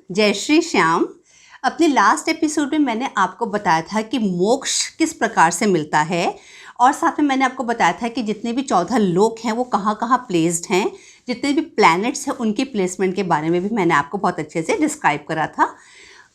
जय श्री श्याम। अपने last episode में मैंने आपको बताया था कि मोक्ष किस प्रकार से मिलता है और साथ में मैंने आपको बताया था कि जितने भी 14 लोक हैं वो कहाँ कहाँ प्लेस्ड हैं, जितने भी प्लैनेट्स हैं उनकी प्लेसमेंट के बारे में भी मैंने आपको बहुत अच्छे से डिस्क्राइब करा था।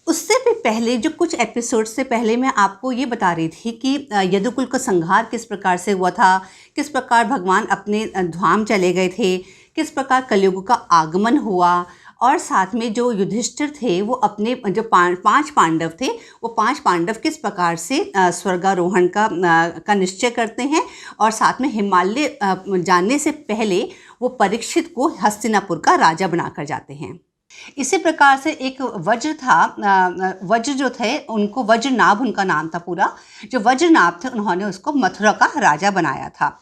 उससे भी पहले जो कुछ एपिसोड से पहले मैं आपको ये बता रही थी कि यदुकुल का संहार किस प्रकार से हुआ था, किस प्रकार भगवान अपने धाम चले गए थे, किस प्रकार कलयुग का आगमन हुआ और साथ में जो युधिष्ठिर थे वो अपने जो पांच पांडव थे वो 5 पांडव किस प्रकार से स्वर्गारोहण का निश्चय करते हैं और साथ में हिमालय जाने से पहले वो परीक्षित को हस्तिनापुर का राजा बनाकर जाते हैं। इसी प्रकार से एक वज्र था, वज्र जो थे उनको वज्रनाभ उनका नाम था पूरा, जो वज्रनाभ थे उन्होंने उसको मथुरा का राजा बनाया था।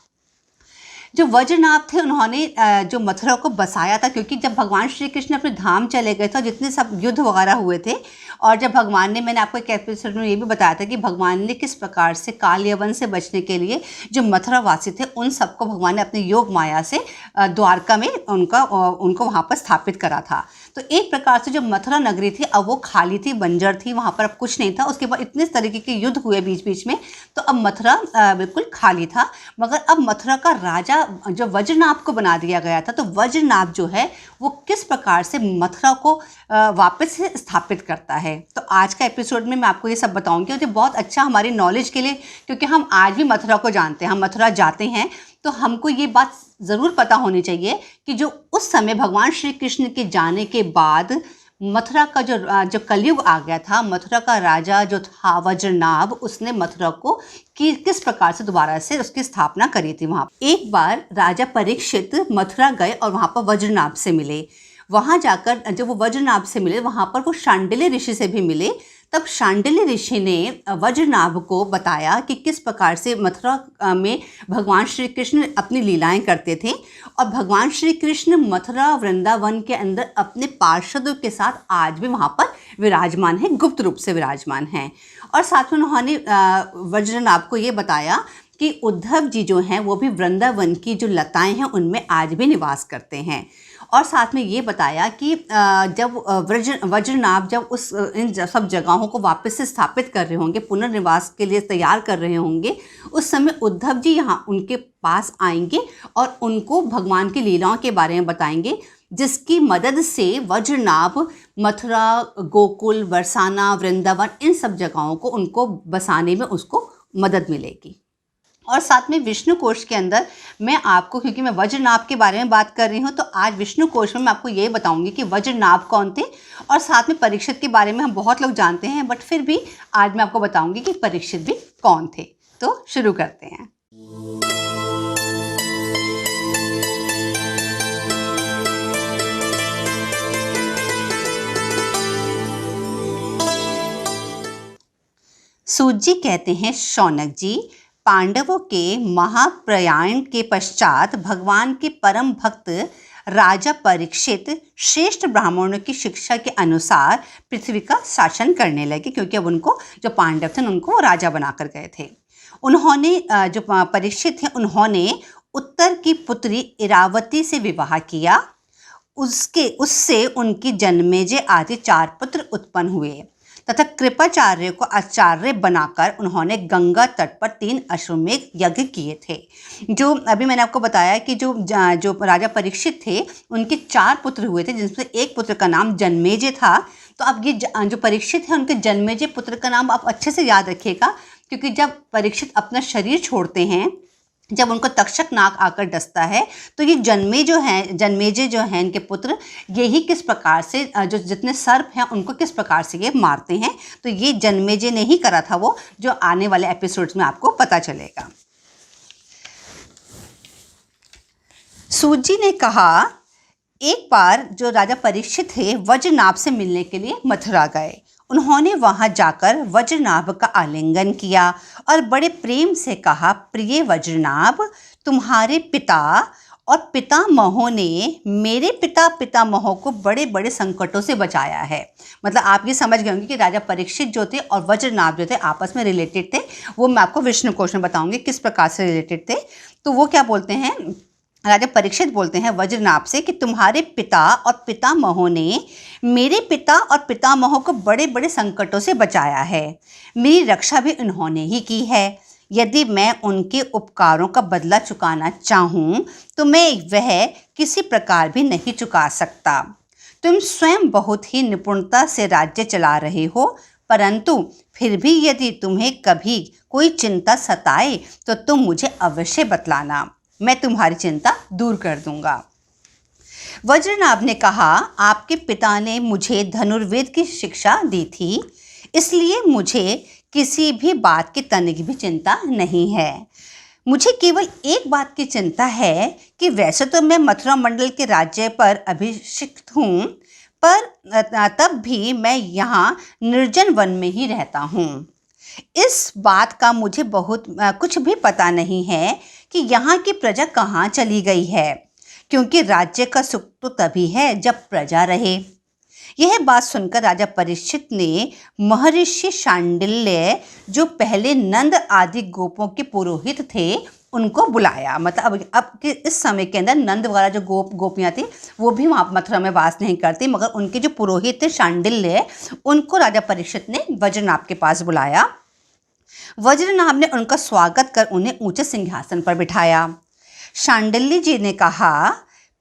जो वज्रनाभ थे उन्होंने जो मथुरा को बसाया था, क्योंकि जब भगवान श्री कृष्ण अपने धाम चले गए थे जितने सब युद्ध वगैरह हुए थे और जब भगवान ने, मैंने आपको एक एपिसोड में ये भी बताया था कि भगवान ने किस प्रकार से काल यवन से बचने के लिए जो मथुरा वासी थे उन सबको भगवान ने अपनी योग माया से द्वारका में उनको वहाँ पर स्थापित करा था। तो एक प्रकार से जो मथुरा नगरी थी अब वो खाली थी, बंजर थी, वहाँ पर अब कुछ नहीं था। उसके बाद इतने तरीके के युद्ध हुए बीच बीच में, तो अब मथुरा बिल्कुल खाली था। मगर अब मथुरा का राजा जो वज्रनाभ को बना दिया गया था, तो वज्रनाभ जो है वो किस प्रकार से मथुरा को वापस से स्थापित करता है। तो आज का एपिसोड में मैं आपको ये सब बताऊंगी और ये बहुत अच्छा हमारी नॉलेज के लिए, क्योंकि हम आज भी मथुरा को जानते हैं, हम मथुरा जाते हैं, तो हमको ये बात ज़रूर पता होनी चाहिए कि जो उस समय भगवान श्री कृष्ण के जाने के बाद मथुरा का जो कलयुग आ गया था, मथुरा का राजा जो था वज्रनाभ, उसने मथुरा को किस प्रकार से दोबारा से उसकी स्थापना करी थी। वहाँ एक बार राजा परीक्षित मथुरा गए और वहाँ पर वज्रनाभ से मिले। वहाँ जाकर जब वो वज्रनाभ से मिले, वहाँ पर वो शांडिल्य ऋषि से भी मिले। तब शांडिल्य ऋषि ने वज्रनाभ को बताया कि किस प्रकार से मथुरा में भगवान श्री कृष्ण अपनी लीलाएं करते थे और भगवान श्री कृष्ण मथुरा वृंदावन के अंदर अपने पार्षदों के साथ आज भी वहाँ पर विराजमान हैं, गुप्त रूप से विराजमान हैं। और साथ में उन्होंने वज्रनाभ को ये बताया कि उद्धव जी जो हैं वो भी वृंदावन की जो लताएं हैं उनमें आज भी निवास करते हैं। और साथ में ये बताया कि जब वज्रनाभ जब इन सब जगहों को वापस से स्थापित कर रहे होंगे, पुनर्निवास के लिए तैयार कर रहे होंगे, उस समय उद्धव जी यहाँ उनके पास आएंगे और उनको भगवान की लीलाओं के बारे में बताएंगे, जिसकी मदद से वज्रनाभ मथुरा, गोकुल, बरसाना, वृंदावन इन सब जगहों को उनको बसाने में उसको मदद मिलेगी। और साथ में विष्णु कोश के अंदर मैं आपको, क्योंकि मैं वज्रनाभ के बारे में बात कर रही हूँ, तो आज विष्णु कोश में मैं आपको ये बताऊंगी कि वज्रनाभ कौन थे। और साथ में परीक्षित के बारे में हम बहुत लोग जानते हैं, बट फिर भी आज मैं आपको बताऊंगी कि परीक्षित भी कौन थे। तो शुरू करते हैं। सूत जी कहते हैं, शौनक जी, पांडवों के महाप्रयाण के पश्चात भगवान के परम भक्त राजा परीक्षित श्रेष्ठ ब्राह्मणों की शिक्षा के अनुसार पृथ्वी का शासन करने लगे, क्योंकि अब उनको जो पांडव थे उनको राजा बनाकर गए थे। उन्होंने जो परीक्षित थे उन्होंने उत्तर की पुत्री इरावती से विवाह किया। उससे उनकी जन्मेजय आदि 4 पुत्र उत्पन्न हुए तथा कृपाचार्य को आचार्य बनाकर उन्होंने गंगा तट पर 3 अश्वमेध यज्ञ किए थे। जो अभी मैंने आपको बताया कि जो राजा परीक्षित थे उनके 4 पुत्र हुए थे, जिसमें एक पुत्र का नाम जन्मेजय था। तो अब ये जो परीक्षित है उनके जन्मेजय पुत्र का नाम आप अच्छे से याद रखिएगा, क्योंकि जब परीक्षित अपना शरीर छोड़ते हैं, जब उनको तक्षक नाग आकर डसता है, तो ये जन्मेजय जो हैं इनके पुत्र, यही किस प्रकार से जो जितने सर्प हैं उनको किस प्रकार से ये मारते हैं, तो ये जन्मेजय ने ही करा था वो, जो आने वाले एपिसोड्स में आपको पता चलेगा। सूत जी ने कहा, एक बार जो राजा परीक्षित थे वज्रनाभ से मिलने के लिए मथुरा गए। उन्होंने वहां जाकर वज्रनाभ का आलिंगन किया और बड़े प्रेम से कहा, प्रिय वज्रनाभ, तुम्हारे पिता और पितामहों ने मेरे पितामहों को बड़े बड़े संकटों से बचाया है। मतलब आप ये समझ गए होंगे कि राजा परीक्षित जो थे और वज्रनाभ जो थे आपस में रिलेटेड थे। वो मैं आपको विष्णु कोश में बताऊंगी किस प्रकार से रिलेटेड थे। तो वो क्या बोलते हैं राजा परीक्षित बोलते हैं वज्रनाभ से कि तुम्हारे पिता और पितामहों ने मेरे पिता और पितामहों को बड़े बड़े संकटों से बचाया है। मेरी रक्षा भी उन्होंने ही की है। यदि मैं उनके उपकारों का बदला चुकाना चाहूँ तो मैं वह किसी प्रकार भी नहीं चुका सकता। तुम स्वयं बहुत ही निपुणता से राज्य चला रहे हो, परंतु फिर भी यदि तुम्हें कभी कोई चिंता सताए तो तुम मुझे अवश्य बतलाना, मैं तुम्हारी चिंता दूर कर दूंगा। वज्रनाभ ने कहा, आपके पिता ने मुझे धनुर्वेद की शिक्षा दी थी, इसलिए मुझे किसी भी बात की तनिक भी चिंता नहीं है। मुझे केवल एक बात की चिंता है कि वैसे तो मैं मथुरा मंडल के राज्य पर अभिषिक्त हूँ, पर तब भी मैं यहाँ निर्जन वन में ही रहता हूँ। इस बात का मुझे बहुत कुछ भी पता नहीं है कि यहाँ की प्रजा कहाँ चली गई है, क्योंकि राज्य का सुख तो तभी है जब प्रजा रहे। यह बात सुनकर राजा परीक्षित ने महर्षि शांडिल्य, जो पहले नंद आदि गोपों के पुरोहित थे, उनको बुलाया। मतलब अब के इस समय के अंदर नंद वगैरह जो गोपियाँ थी वो भी वहाँ मथुरा में वास नहीं करती, मगर उनके जो पुरोहित थे शांडिल्य, उनको राजा परीक्षित ने वज्रनाभ के पास बुलाया। वज्रनाभ ने उनका स्वागत कर उन्हें ऊंचे सिंहासन पर बिठाया। शांडिल्य जी ने कहा,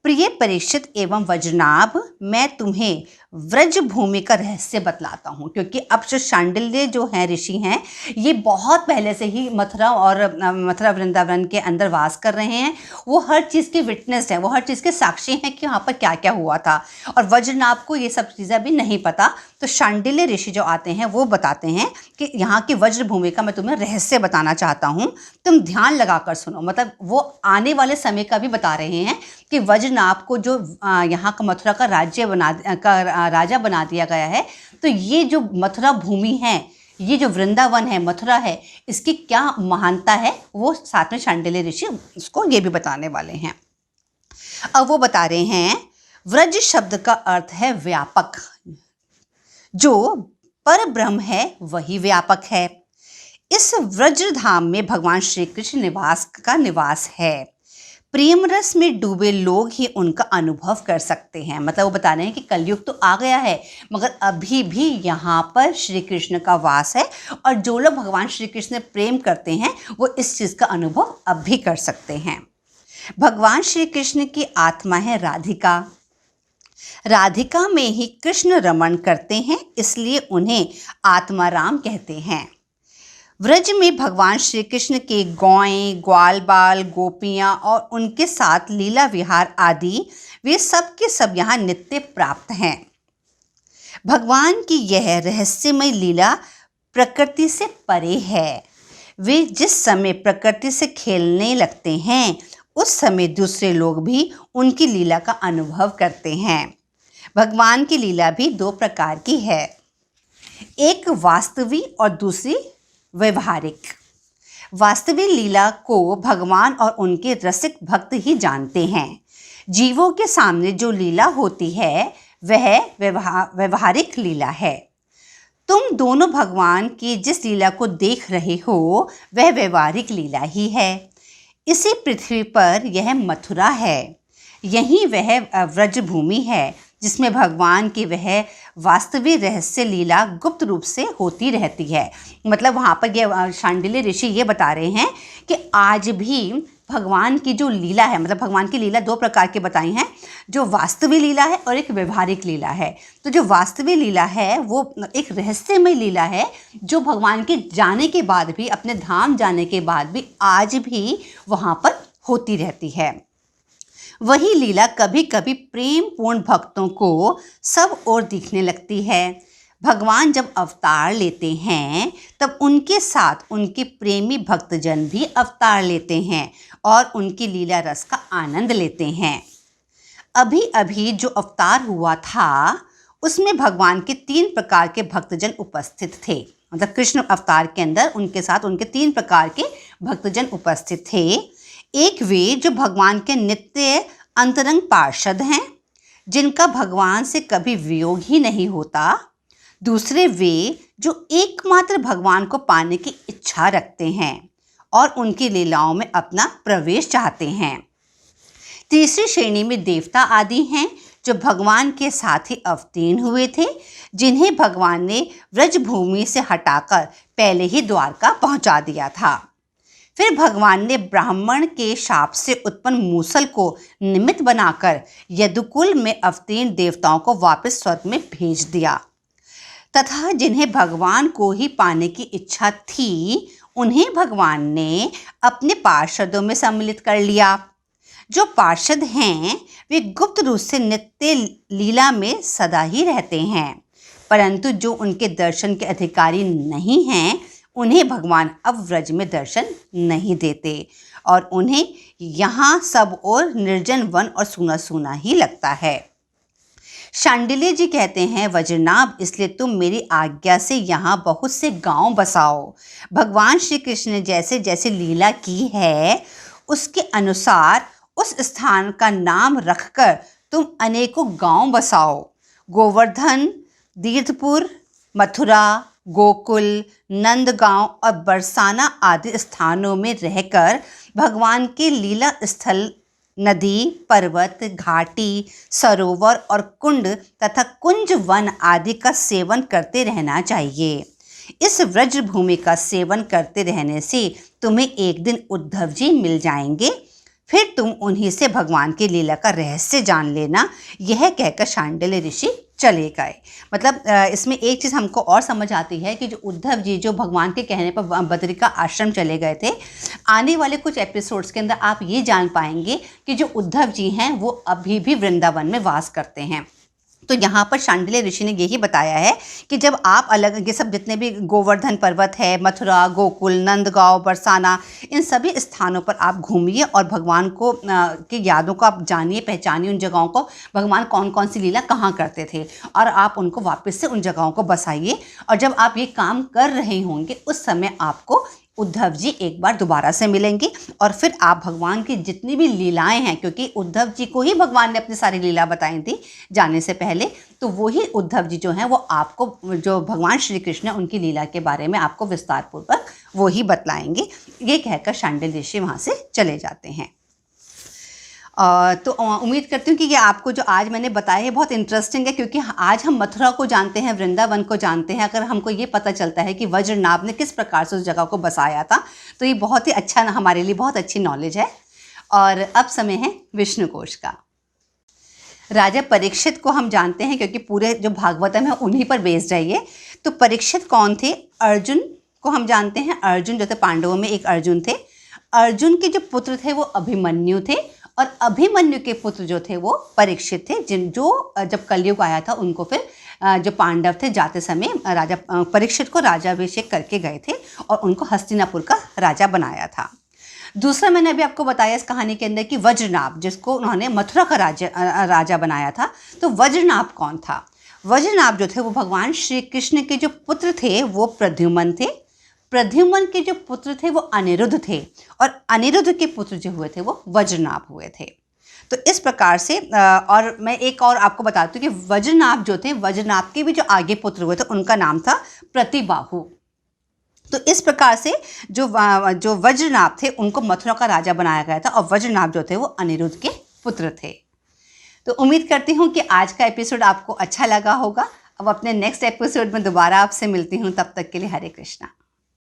प्रिय परीक्षित एवं वज्रनाभ, मैं तुम्हें व्रज भूमि का रहस्य बतलाता हूँ, क्योंकि अब जो शांडिल्य जो हैं ऋषि हैं, ये बहुत पहले से ही मथुरा और मथुरा वृंदावन के अंदर वास कर रहे हैं। वो हर चीज़ के विटनेस हैं, वो हर चीज़ के साक्षी हैं कि वहाँ पर क्या क्या हुआ था, और वज्रनाभ को ये सब चीज़ें अभी नहीं पता। तो शांडिल्य ऋषि जो आते हैं वो बताते हैं कि यहाँ की वज्र भूमि का मैं तुम्हें रहस्य बताना चाहता हूँ, तुम ध्यान लगा कर सुनो। मतलब वो आने वाले समय का भी बता रहे हैं कि वज्रनाभ को जो यहाँ का मथुरा का राजा बना दिया गया है, तो ये जो मथुरा भूमि है, ये जो वृंदावन है, मथुरा है, इसकी क्या महानता है, वो साथ में शांडिल्य ऋषि उसको ये भी बताने वाले हैं। अब वो बता रहे हैं, व्रज शब्द का अर्थ है व्यापक, जो पर ब्रह्म है वही व्यापक है। इस व्रजधाम में भगवान श्री कृष्ण निवास है। प्रेम रस में डूबे लोग ही उनका अनुभव कर सकते हैं। मतलब वो बता रहे हैं कि कलयुग तो आ गया है, मगर अभी भी यहाँ पर श्री कृष्ण का वास है, और जो लोग भगवान श्री कृष्ण से प्रेम करते हैं वो इस चीज़ का अनुभव अब भी कर सकते हैं। भगवान श्री कृष्ण की आत्मा है राधिका। राधिका में ही कृष्ण रमण करते हैं, इसलिए उन्हें आत्माराम कहते हैं। व्रज में भगवान श्री कृष्ण के गौएं, ग्वाल बाल, गोपियाँ और उनके साथ लीला विहार आदि, वे सब के सब यहाँ नित्य प्राप्त हैं। भगवान की यह रहस्यमय लीला प्रकृति से परे है। वे जिस समय प्रकृति से खेलने लगते हैं, उस समय दूसरे लोग भी उनकी लीला का अनुभव करते हैं। भगवान की लीला भी दो प्रकार की है, एक वास्तविक और दूसरी व्यवहारिक। वास्तविक लीला को भगवान और उनके रसिक भक्त ही जानते हैं। जीवों के सामने जो लीला होती है वह व्यवहारिक लीला है। तुम दोनों भगवान की जिस लीला को देख रहे हो वह व्यवहारिक लीला ही है। इसी पृथ्वी पर यह मथुरा है, यही वह व्रज भूमि है जिसमें भगवान की वह वास्तविक रहस्य लीला गुप्त रूप से होती रहती है। मतलब वहाँ पर ये शांडिल्य ऋषि ये बता रहे हैं कि आज भी भगवान की जो लीला है, मतलब भगवान की लीला दो प्रकार की बताई हैं, जो वास्तविक लीला है और एक व्यवहारिक लीला है। तो जो वास्तविक लीला है वो एक रहस्यमय लीला है, जो भगवान के जाने के बाद भी, अपने धाम जाने के बाद भी आज भी वहाँ पर होती रहती है। वही लीला कभी कभी प्रेम पूर्ण भक्तों को सब ओर दिखने लगती है। भगवान जब अवतार लेते हैं तब उनके साथ उनके प्रेमी भक्तजन भी अवतार लेते हैं और उनकी लीला रस का आनंद लेते हैं। अभी अभी जो अवतार हुआ था उसमें भगवान के 3 प्रकार के भक्तजन उपस्थित थे। मतलब कृष्ण अवतार के अंदर उनके साथ उनके 3 प्रकार के भक्तजन उपस्थित थे। एक वे जो भगवान के नित्य अंतरंग पार्षद हैं, जिनका भगवान से कभी वियोग ही नहीं होता। दूसरे वे जो एकमात्र भगवान को पाने की इच्छा रखते हैं और उनकी लीलाओं में अपना प्रवेश चाहते हैं। तीसरी श्रेणी में देवता आदि हैं जो भगवान के साथ ही अवतीर्ण हुए थे, जिन्हें भगवान ने व्रजभूमि से हटाकर पहले ही द्वारका पहुंचा दिया था। फिर भगवान ने ब्राह्मण के शाप से उत्पन्न मूसल को निमित्त बनाकर यदुकुल में अवतीर्ण देवताओं को वापस स्वर्ग में भेज दिया तथा जिन्हें भगवान को ही पाने की इच्छा थी, उन्हें भगवान ने अपने पार्षदों में सम्मिलित कर लिया। जो पार्षद हैं वे गुप्त रूप से नित्य लीला में सदा ही रहते हैं, परंतु जो उनके दर्शन के अधिकारी नहीं हैं, उन्हें भगवान अब व्रज में दर्शन नहीं देते और उन्हें यहाँ सब और निर्जन वन और सूना सूना ही लगता है। शांडिल्य जी कहते हैं, वज्रनाभ, इसलिए तुम मेरी आज्ञा से यहाँ बहुत से गांव बसाओ। भगवान श्री कृष्ण ने जैसे जैसे लीला की है उसके अनुसार उस स्थान का नाम रखकर तुम अनेकों गांव बसाओ। गोवर्धन, तीर्थपुर, मथुरा, गोकुल, नंदगांव और बरसाना आदि स्थानों में रहकर भगवान के लीला स्थल, नदी, पर्वत, घाटी, सरोवर और कुंड तथा कुंज वन आदि का सेवन करते रहना चाहिए। इस व्रज भूमि का सेवन करते रहने से तुम्हें एक दिन उद्धव जी मिल जाएंगे, फिर तुम उन्हीं से भगवान की लीला का रहस्य जान लेना। यह कहकर शांडिल्य ऋषि चले गए। मतलब इसमें एक चीज़ हमको और समझ आती है कि जो उद्धव जी जो भगवान के कहने पर बद्रिका आश्रम चले गए थे, आने वाले कुछ एपिसोड्स के अंदर आप ये जान पाएंगे कि जो उद्धव जी हैं वो अभी भी वृंदावन में वास करते हैं। तो यहाँ पर शांडिल्य ऋषि ने यही बताया है कि जब आप अलग, ये सब जितने भी गोवर्धन पर्वत है, मथुरा, गोकुल, नंदगांव, बरसाना, इन सभी स्थानों पर आप घूमिए और भगवान को की यादों को आप जानिए, पहचानिए, उन जगहों को, भगवान कौन कौन सी लीला कहाँ करते थे, और आप उनको वापस से उन जगहों को बसाइए। और जब आप ये काम कर रहे होंगे उस समय आपको उद्धव जी एक बार दोबारा से मिलेंगे और फिर आप भगवान की जितनी भी लीलाएं हैं, क्योंकि उद्धव जी को ही भगवान ने अपनी सारी लीला बताई थी जाने से पहले, तो वही उद्धव जी जो हैं वो आपको, जो भगवान श्री कृष्ण उनकी लीला के बारे में आपको विस्तार पूर्वक वो ही बतलाएंगे। ये कहकर शांडिल्य ऋषि वहाँ से चले जाते हैं। तो उम्मीद करती हूँ कि ये आपको जो आज मैंने बताया है बहुत इंटरेस्टिंग है, क्योंकि आज हम मथुरा को जानते हैं, वृंदावन को जानते हैं। अगर हमको ये पता चलता है कि वज्रनाभ ने किस प्रकार से उस जगह को बसाया था, तो ये बहुत ही अच्छा, हमारे लिए बहुत अच्छी नॉलेज है। और अब समय है विष्णु कोश का। राजा परीक्षित को हम जानते हैं क्योंकि पूरे जो भागवतम है उन्हीं पर बेस्ड है ये। तो परीक्षित कौन थे? अर्जुन को हम जानते हैं। अर्जुन जो थे, पांडवों में एक अर्जुन थे। अर्जुन के जो पुत्र थे वो अभिमन्यु थे और अभिमन्यु के पुत्र जो थे वो परीक्षित थे, जो जब कलयुग आया था उनको फिर जो पांडव थे जाते समय राजा परीक्षित को राजाभिषेक करके गए थे और उनको हस्तिनापुर का राजा बनाया था। दूसरा मैंने अभी आपको बताया इस कहानी के अंदर कि वज्रनाभ, जिसको उन्होंने मथुरा का राजा बनाया था। तो वज्रनाभ कौन था? वज्रनाभ जो थे वो भगवान श्री कृष्ण के जो पुत्र थे वो प्रद्युम्न थे। प्रद्युम्न के जो पुत्र थे वो अनिरुद्ध थे और अनिरुद्ध के पुत्र जो हुए थे वो वज्रनाभ हुए थे। तो इस प्रकार से और मैं एक और आपको बताती हूँ कि वज्रनाभ जो थे, वज्रनाभ के भी जो आगे पुत्र हुए थे उनका नाम था प्रतिबाहु। तो इस प्रकार से जो वज्रनाभ थे उनको मथुरा का राजा बनाया गया था और वज्रनाभ जो थे वो अनिरुद्ध के पुत्र थे। तो उम्मीद करती हूँ कि आज का एपिसोड आपको अच्छा लगा होगा। अब अपने नेक्स्ट एपिसोड में दोबारा आपसे मिलती हूँ, तब तक के लिए हरे कृष्णा।